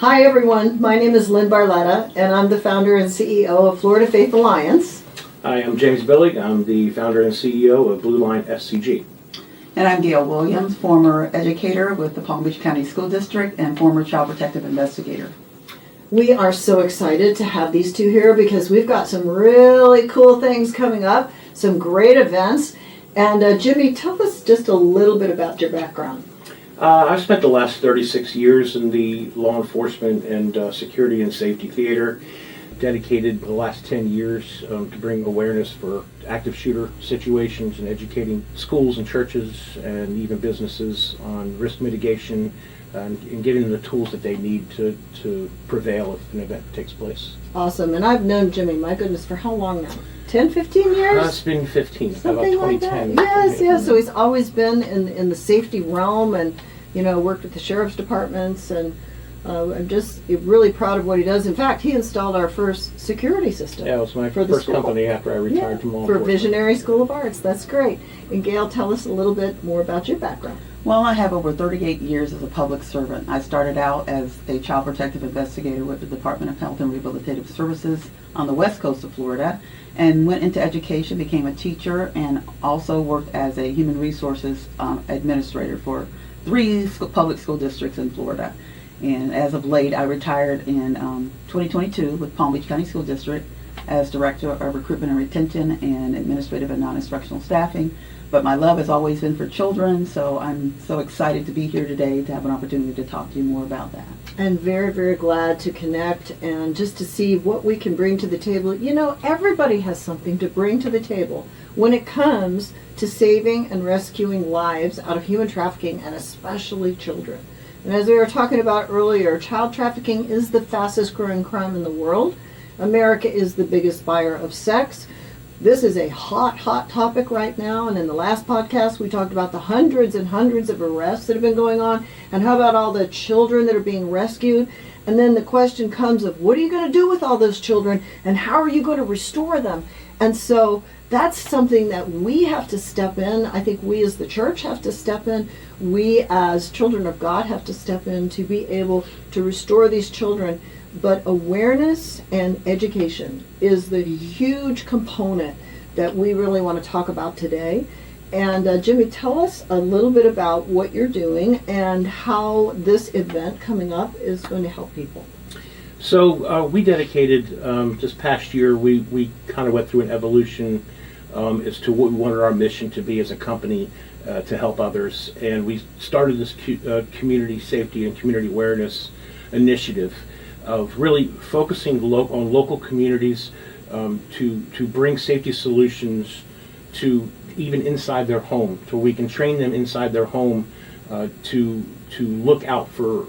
Hi everyone, my name is Lynn Barletta and I'm the founder and CEO of Florida Faith Alliance. Hi, I'm James Billig. I'm the founder and CEO of Blue Line SCG. And I'm Gail Williams, former educator with the Palm Beach County School District and former child protective investigator. We are so excited to have these two here because we've got some really cool things coming up, some great events. And Jimmy, tell us just a little bit about your background. I've spent the last 36 years in the law enforcement and security and safety theater. Dedicated the last 10 years to bring awareness for active shooter situations and educating schools and churches and even businesses on risk mitigation and getting them the tools that they need to prevail if an event takes place. Awesome. And I've known Jimmy, my goodness, for how long now? 10, 15 years? It's been 15, Something about like 2010. that. Yes. So he's always been in the safety realm and, worked with the sheriff's departments, and I'm just really proud of what he does. In fact, he installed our first security system. Yeah, it was my for the first school. company after I retired from law For enforcement. Visionary School of Arts. That's great. And Gail, tell us a little bit more about your background. Well, I have over 38 years as a public servant. I started out as a child protective investigator with the Department of Health and Rehabilitative Services on the west coast of Florida, and went into education, became a teacher, and also worked as a human resources administrator for 3 public school districts in Florida. And as of late, I retired in 2022 with Palm Beach County School District as Director of Recruitment and Retention and Administrative and Non-Instructional Staffing. But my love has always been for children, so I'm so excited to be here today to have an opportunity to talk to you more about that. And very, very glad to connect and just to see what we can bring to the table. Everybody has something to bring to the table when it comes to saving and rescuing lives out of human trafficking, and especially children. And as we were talking about earlier, child trafficking is the fastest growing crime in the world. America is the biggest buyer of sex. This is a hot topic right now, and in the last podcast we talked about the hundreds and hundreds of arrests that have been going on, and how about all the children that are being rescued? And then the question comes of, what are you going to do with all those children, and how are you going to restore them? And so that's something that we have to step in. I think we as the church have to step in. We as children of God have to step in to be able to restore these children. But awareness and education is the huge component that we really want to talk about today. And Jimmy, tell us a little bit about what you're doing and how this event coming up is going to help people. So we dedicated, this past year, we kind of went through an evolution as to what we wanted our mission to be as a company to help others. And we started this community safety and community awareness initiative of really focusing on local communities to bring safety solutions to even inside their home, so we can train them inside their home to look out for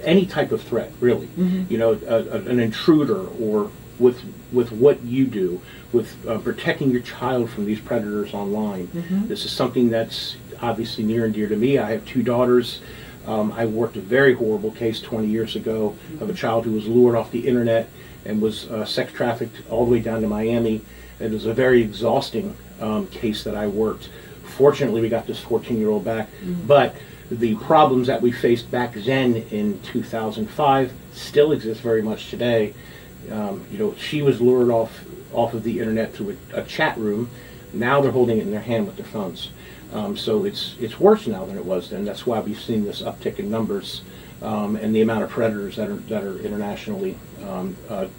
any type of threat, really. Mm-hmm. An intruder, or with what you do with protecting your child from these predators online. Mm-hmm. This is something that's obviously near and dear to me. I have 2 daughters. I worked a very horrible case 20 years ago of a child who was lured off the internet and was sex trafficked all the way down to Miami. It was a very exhausting case that I worked. Fortunately, we got this 14-year-old back, mm-hmm. but the problems that we faced back then in 2005 still exist very much today. She was lured off of the internet through a chat room. Now they're holding it in their hand with their phones. So it's worse now than it was then. That's why we've seen this uptick in numbers and the amount of predators that are internationally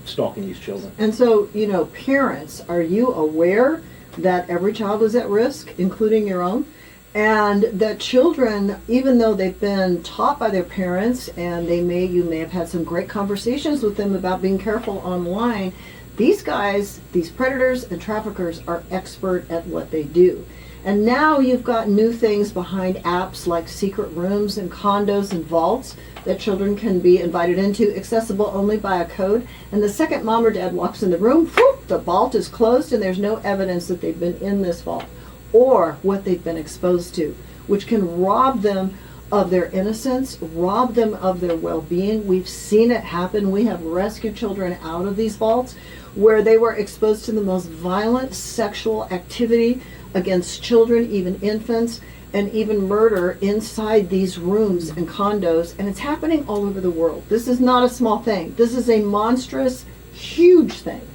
stalking these children. And so, parents, are you aware that every child is at risk, including your own? And that children, even though they've been taught by their parents, and you may have had some great conversations with them about being careful online, these guys, these predators and traffickers, are expert at what they do. And now you've got new things behind apps like secret rooms and condos and vaults that children can be invited into, accessible only by a code. And the second mom or dad walks in the room, whoop, the vault is closed and there's no evidence that they've been in this vault or what they've been exposed to, which can rob them of their innocence, rob them of their well-being. We've seen it happen. We have rescued children out of these vaults where they were exposed to the most violent sexual activity against children, even infants, and even murder inside these rooms and condos, and it's happening all over the world. This is not a small thing. This is a monstrous, huge thing.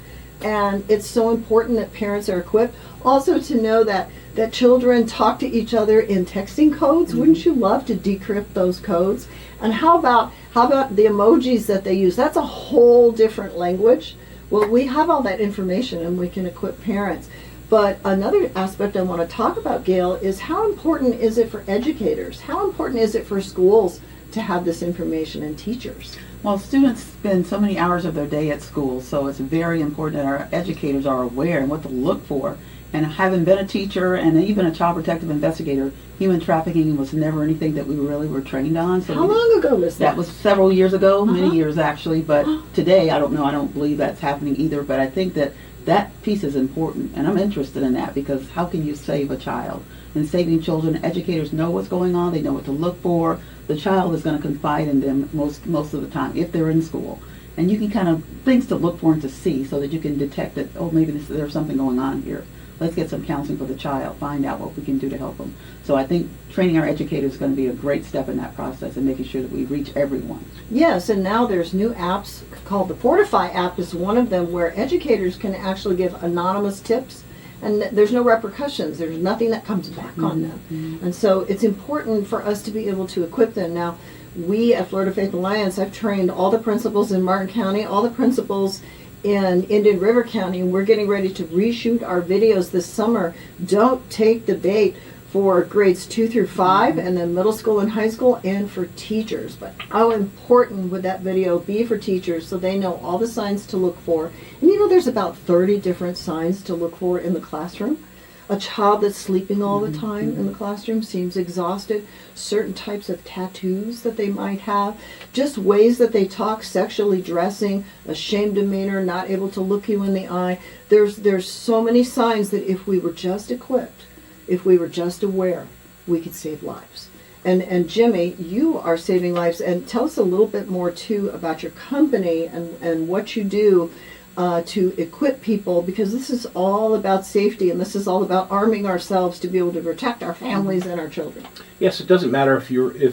And it's so important that parents are equipped. Also to know that children talk to each other in texting codes. Wouldn't you love to decrypt those codes? And how about the emojis that they use? That's a whole different language. Well, we have all that information and we can equip parents. But another aspect I want to talk about, Gail, is how important is it for educators? How important is it for schools to have this information, and teachers? Well, students spend so many hours of their day at school, so it's very important that our educators are aware and what to look for. And having been a teacher and even a child protective investigator, human trafficking was never anything that we really were trained on. So how long ago was that? That was several years ago, many years actually, but today I don't know, I don't believe that's happening either, but I think that piece is important, and I'm interested in that, because how can you save a child? And saving children, educators know what's going on, they know what to look for. The child is going to confide in them most of the time if they're in school. And you can kind of, things to look for and to see so that you can detect that, oh, maybe there's something going on here. Let's get some counseling for the child, find out what we can do to help them. So I think training our educators is going to be a great step in that process and making sure that we reach everyone. Yes, and now there's new apps called the Fortify app is one of them, where educators can actually give anonymous tips, and there's no repercussions. There's nothing that comes back on them. And so it's important for us to be able to equip them. Now, we at Florida Faith Alliance, I've trained all the principals in Martin County, all the principals in Indian River County, and we're getting ready to reshoot our videos this summer. Don't take the bait for grades 2 through 5 and then middle school and high school, and for teachers. But how important would that video be for teachers so they know all the signs to look for? And you know, there's about 30 different signs to look for in the classroom. A child that's sleeping all the time in the classroom, seems exhausted, certain types of tattoos that they might have, just ways that they talk, sexually dressing, ashamed demeanor, not able to look you in the eye. There's so many signs that if we were just equipped, if we were just aware, we could save lives. And Jimmy, you are saving lives. And tell us a little bit more too about your company and what you do to equip people, because this is all about safety, and this is all about arming ourselves to be able to protect our families and our children. Yes, it doesn't matter if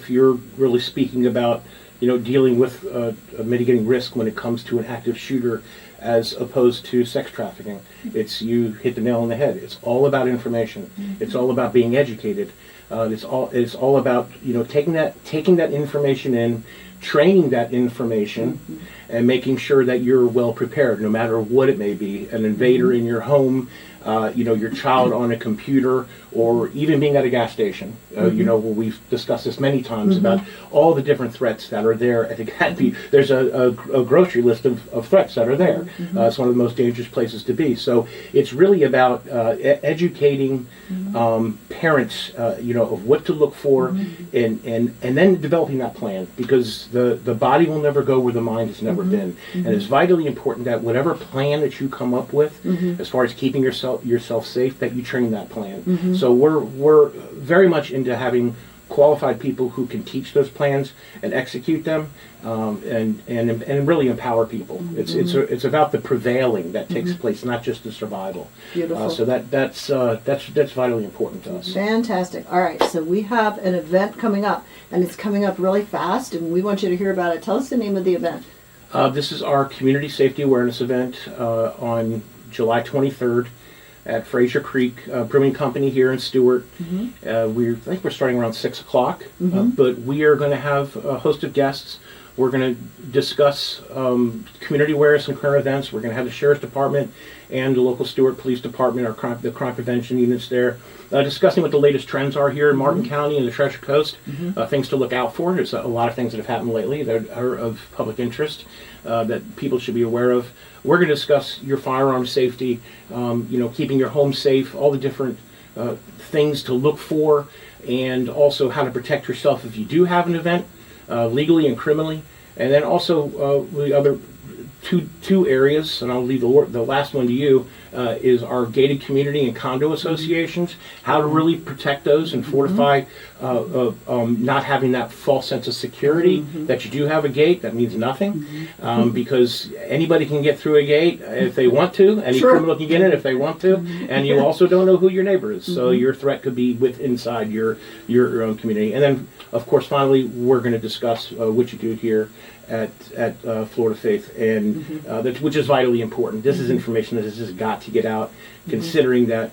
you're really speaking about, you know, dealing with mitigating risk when it comes to an active shooter as opposed to sex trafficking. It's, you hit the nail on the head. It's all about information. It's all about being educated. It's all about, you know, taking that information in, training that information, and making sure that you're well prepared, no matter what it may be. An invader in your home, you know, your child on a computer, or even being at a gas station. You know, we've discussed this many times about all the different threats that are there. I think there's a grocery list of threats that are there. It's one of the most dangerous places to be. So it's really about educating parents, you know, of what to look for, and then developing that plan, because the body will never go where the mind has never been. And it's vitally important that whatever plan that you come up with, as far as keeping yourself safe, that you train that plan. So we're very much into having qualified people who can teach those plans and execute them, and really empower people. It's about the prevailing that takes place, not just the survival. Beautiful. So that's vitally important to us. Fantastic. All right, so we have an event coming up, and it's coming up really fast, and we want you to hear about it. Tell us the name of the event. This is our Community Safety Awareness event on July 23rd. At Fraser Creek Brewing Company here in Stuart. I think we're starting around 6 o'clock, but we are going to have a host of guests. We're going to discuss community awareness and current events. We're going to have the Sheriff's Department and the local Stuart Police Department, the crime prevention units there, discussing what the latest trends are here in Martin County and the Treasure Coast, things to look out for. There's a lot of things that have happened lately that are of public interest that people should be aware of. We're going to discuss your firearm safety, you know, keeping your home safe, all the different things to look for, and also how to protect yourself if you do have an event, legally and criminally. And then also the other two areas, and I'll leave the last one to you, is our gated community and condo associations, how to really protect those and fortify not having that false sense of security that you do have a gate. That means nothing, because anybody can get through a gate if they want to. Any criminal can get in if they want to, and you also don't know who your neighbor is, so your threat could be inside your own community. And then, of course, finally, we're going to discuss what you do here at Florida Faith, and which is vitally important. This is information that has just got to get out, considering that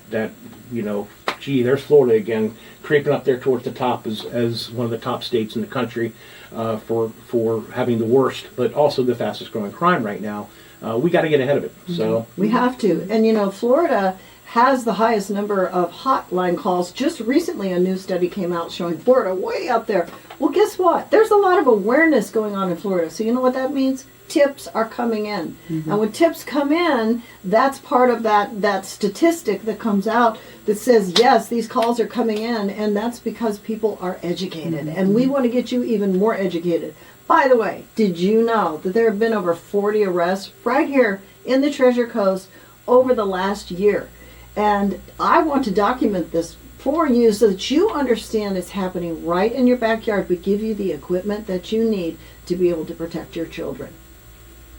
gee, there's Florida again, creeping up there towards the top as one of the top states in the country for having the worst, but also the fastest growing crime right now. We got to get ahead of it. So we have to, and Florida has the highest number of hotline calls. Just recently, a new study came out showing Florida way up there. Well, guess what? There's a lot of awareness going on in Florida. So you know what that means? Tips are coming in. And when tips come in, that's part of that statistic that comes out that says, yes, these calls are coming in, and that's because people are educated. And we want to get you even more educated. By the way, did you know that there have been over 40 arrests right here in the Treasure Coast over the last year? And I want to document this for you so that you understand it's happening right in your backyard, but give you the equipment that you need to be able to protect your children.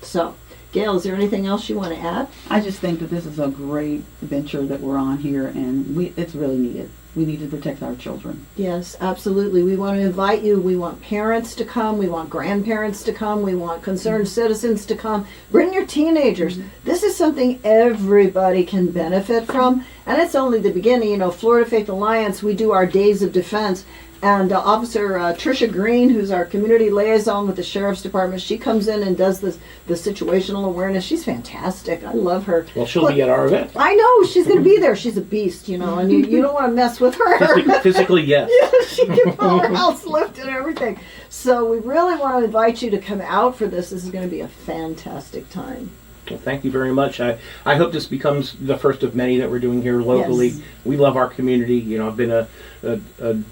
So, Gail, is there anything else you want to add? I just think that this is a great venture that we're on here, and it's really needed. We need to protect our children. Yes, absolutely. We want to invite you. We want parents to come. We want grandparents to come. We want concerned citizens to come. Bring your teenagers. This is something everybody can benefit from, and it's only the beginning. Florida Faith Alliance, we do our Days of Defense, and Officer Tricia Green, who's our community liaison with the Sheriff's Department, she comes in and does the situational awareness. She's fantastic. I love her. Well, she'll be at our event. I know. She's going to be there. She's a beast, and you don't want to mess with her. Physically, yes. Yeah, she can pull her house lift and everything. So we really want to invite you to come out for this. This is going to be a fantastic time. Well, thank you very much. I hope this becomes the first of many that we're doing here locally. Yes. We love our community. I've been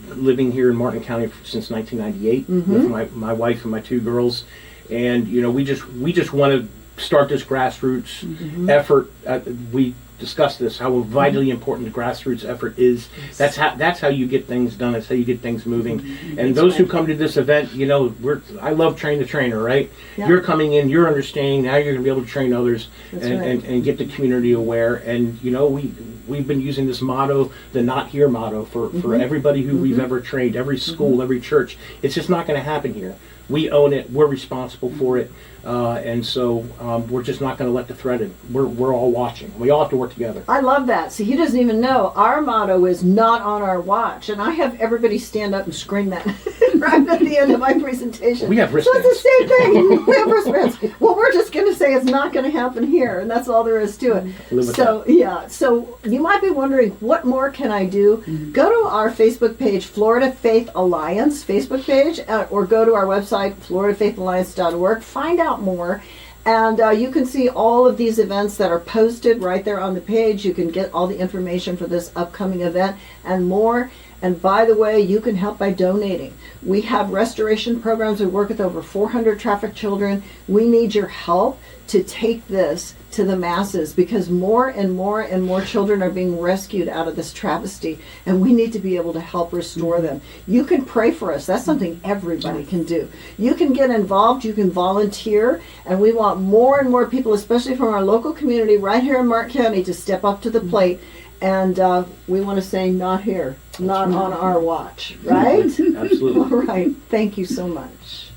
living here in Martin County since 1998 with my wife and my two girls, and we just want to start this grassroots effort. We discussed this, how vitally important the grassroots effort is. Yes. That's how you get things done. That's how you get things moving. And those who come to this event, I love train the trainer, right? Yep. You're coming in, you're understanding. Now you're going to be able to train others and get the community aware. And we've been using this motto, the "Not Here" motto, for everybody who we've ever trained, every school, every church. It's just not going to happen here. We own it. We're responsible for it. And so we're just not going to let the threat in. We're all watching. We all have to work together. I love that. See, he doesn't even know. Our motto is "Not on our watch," and I have everybody stand up and scream that right at the end of my presentation. We have wristbands. So it's the same thing. We have wristbands. Well, we're just going to say it's not going to happen here, and that's all there is to it. Live with so that. Yeah. So you might be wondering, what more can I do? Go to our Facebook page, Florida Faith Alliance Facebook page, or go to our website, floridafaithalliance.org. Find out more. And you can see all of these events that are posted right there on the page. You can get all the information for this upcoming event and more. And by the way, you can help by donating. We have restoration programs. We work with over 400 trafficked children. We need your help to take this to the masses, because more and more and more children are being rescued out of this travesty, and we need to be able to help restore them. You can pray for us. That's something everybody can do. You can get involved. You can volunteer, and we want more and more people, especially from our local community right here in Martin County, to step up to the plate. And we want to say, not here, not on our watch, right? Absolutely. All right. Thank you so much.